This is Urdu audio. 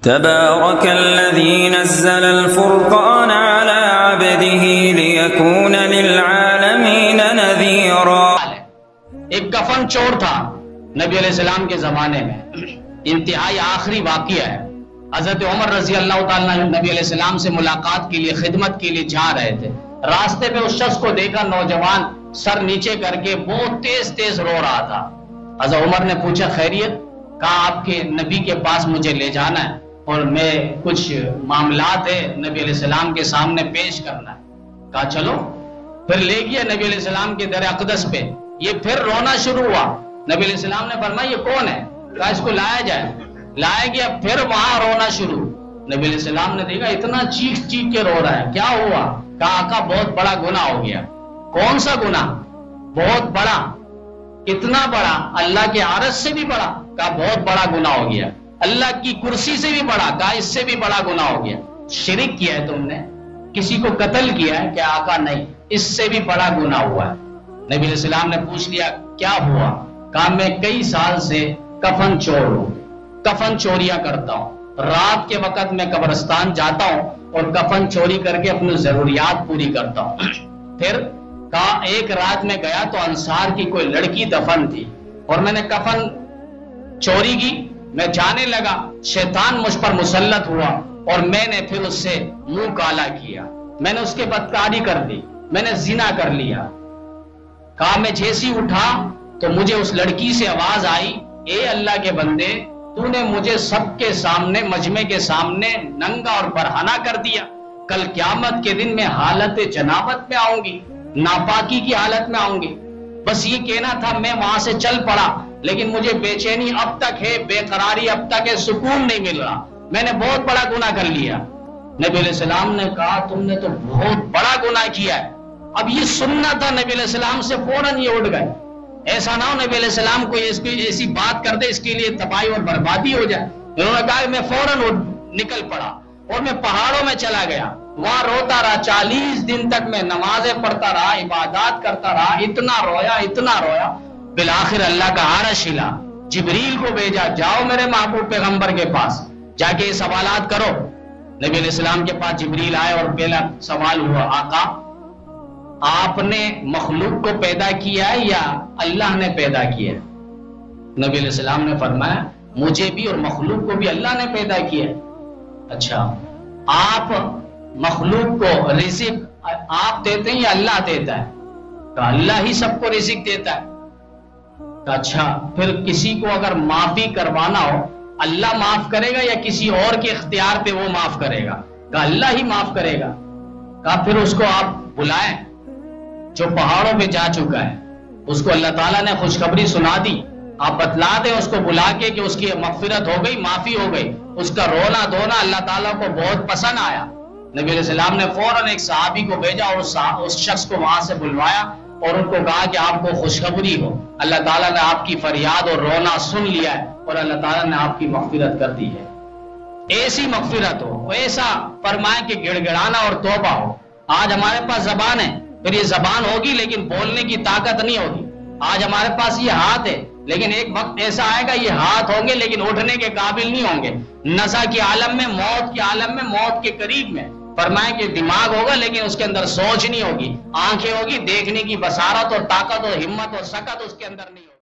تبارك الذي نزل الفرقان على عبده ليكون للعالمین نذیرا۔ ایک کفن چور تھا نبی علیہ السلام کے زمانے میں، انتہائی آخری واقعہ ہے۔ حضرت عمر رضی اللہ تعالیٰ نبی علیہ السلام سے ملاقات کے لیے، خدمت کے لیے جا رہے تھے۔ راستے میں اس شخص کو دیکھا، نوجوان سر نیچے کر کے بہت تیز تیز رو رہا تھا۔ حضرت عمر نے پوچھا خیریت؟ کہا آپ کے نبی کے پاس مجھے لے جانا ہے اور میں کچھ معاملات ہے نبی علیہ السلام کے سامنے پیش کرنا ہے۔ کہا چلو، پھر لے گیا نبی علیہ السلام کے در اقدس پہ۔ یہ پھر رونا شروع ہوا۔ نبی علیہ السلام نے فرمایا یہ کون ہے؟ کہا اس کو لایا جائے۔ لایا گیا، پھر وہاں رونا شروع۔ نبی علیہ السلام نے دیکھا اتنا چیخ چیخ کے رو رہا ہے، کیا ہوا؟ کہا آقا بہت بڑا گناہ ہو گیا۔ کون سا گناہ؟ بہت بڑا۔ اتنا بڑا؟ اللہ کے عرش سے بھی بڑا؟ کہا بہت بڑا گناہ ہو گیا۔ اللہ کی کرسی سے بھی بڑا؟ کہا اس سے بھی بڑا گناہ ہو گیا۔ شرک کیا ہے تم نے، کسی کو قتل کیا ہے؟ کہ آقا نہیں، اس سے بھی بڑا گناہ ہوا ہے۔ نبی علیہ السلام نے پوچھ لیا کیا ہوا؟ کہا میں کئی سال سے کفن چور ہوں، کفن چوریاں کرتا ہوں۔ رات کے وقت میں قبرستان جاتا ہوں اور کفن چوری کر کے اپنی ضروریات پوری کرتا ہوں۔ پھر کہا ایک رات میں گیا تو انصار کی کوئی لڑکی دفن تھی اور میں نے کفن چوری کی۔ میں جانے لگا، شیطان مجھ پر مسلط ہوا اور میں نے پھر اس سے منہ کالا کیا، میں نے اس کے بدکاری کر دی، میں نے زنا کر لیا۔ کہا میں جیسی اٹھا تو مجھے اس لڑکی سے آواز آئی، اے اللہ کے بندے تو نے مجھے سب کے سامنے، مجمع کے سامنے ننگا اور برہنہ کر دیا، کل قیامت کے دن میں حالت جنابت میں آؤں گی، ناپاکی کی حالت میں آؤں گی۔ بس یہ کہنا تھا، میں وہاں سے چل پڑا، لیکن مجھے بے چینی اب تک ہے، بے قراری اب تک ہے، سکون نہیں مل رہا، میں نے بہت بڑا گناہ کر لیا۔ نبی علیہ السلام نے کہا تم نے تو بہت بڑا گناہ کیا ہے۔ اب یہ سننا تھا نبی علیہ السلام سے، فوراً یہ اٹھ گئے۔ ایسا نہ ہو نبی علیہ السلام کو ایسی بات کر دے اس کے لیے تباہی اور بربادی ہو جائے۔ انہوں نے کہا کہ میں فوراً نکل پڑا اور میں پہاڑوں میں چلا گیا، وہاں روتا رہا، 40 دن تک میں نمازیں پڑھتا رہا، عبادات کرتا رہا، اتنا رویا، بالآخر اللہ کا عرش ہلا، جبریل کو بھیجا، جاؤ میرے محبوب پیغمبر کے پاس جا کے یہ سوالات کرو۔ نبی علیہ السلام کے پاس جبریل آئے اور پہلا سوال ہوا، آقا آپ نے مخلوق کو پیدا کیا ہے یا اللہ نے پیدا کیا ہے؟ نبی علیہ السلام نے فرمایا مجھے بھی اور مخلوق کو بھی اللہ نے پیدا کیا ہے۔ اچھا، آپ مخلوق کو رزق آپ دیتے ہیں یا اللہ دیتا ہے؟ کہ اللہ ہی سب کو رزق دیتا ہے۔ کہ اچھا، پھر کسی کو اگر معافی کروانا ہو اللہ معاف کرے گا یا کسی اور کے اختیار پہ وہ معاف کرے گا؟ کہ اللہ ہی معاف کرے گا۔ کہ پھر اس کو آپ بلائیں جو پہاڑوں پہ جا چکا ہے، اس کو اللہ تعالیٰ نے خوشخبری سنا دی، آپ بتلا دیں اس کو بلا کے کہ اس کی مغفرت ہو گئی، معافی ہو گئی۔ اس کا رونا دھونا اللہ تعالیٰ کو بہت پسند آیا۔ نبی علیہ السلام نے فوراً ایک صحابی کو بھیجا اور اس شخص کو وہاں سے بلوایا اور ان کو کہا کہ آپ کو خوشخبری ہو، اللہ تعالیٰ نے آپ کی فریاد اور رونا سن لیا ہے اور اللہ تعالیٰ نے آپ کی مغفرت کر دی ہے۔ ایسی مغفرت ہو، ایسا فرمائے کہ گڑ گڑانا اور توبہ ہو۔ آج ہمارے پاس زبان ہے، پھر یہ زبان ہوگی لیکن بولنے کی طاقت نہیں ہوگی۔ آج ہمارے پاس یہ ہاتھ ہے لیکن ایک وقت ایسا آئے گا یہ ہاتھ ہوں گے لیکن اٹھنے کے قابل نہیں ہوں گے۔ نزع کے عالم میں، موت کے عالم میں، موت کے قریب میں فرمائیں کہ دماغ ہوگا لیکن اس کے اندر سوچ نہیں ہوگی، آنکھیں ہوگی، دیکھنے کی بصارت اور طاقت اور ہمت اور سکت اس کے اندر نہیں۔